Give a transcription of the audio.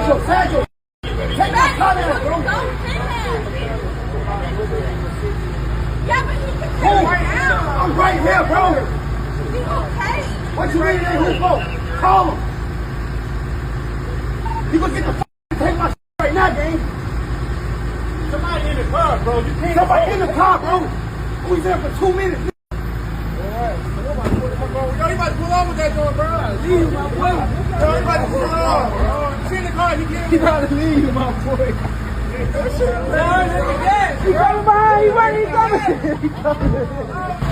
Sergio. Take that car down, bro. Yeah, but he can take it down. I'm right here, bro. He okay. What you mean ain't his fault? Call him. You gonna get the take my right now, gang. Somebody in the car, bro. You can't. Somebody in the car, bro. We was there for 2 minutes. Yo, you about to pull off with that door, bro. Leave my boy. Yo, you about to pull off. You in the car, he can't. He about to leave, my boy. That shit. He coming behind. He coming.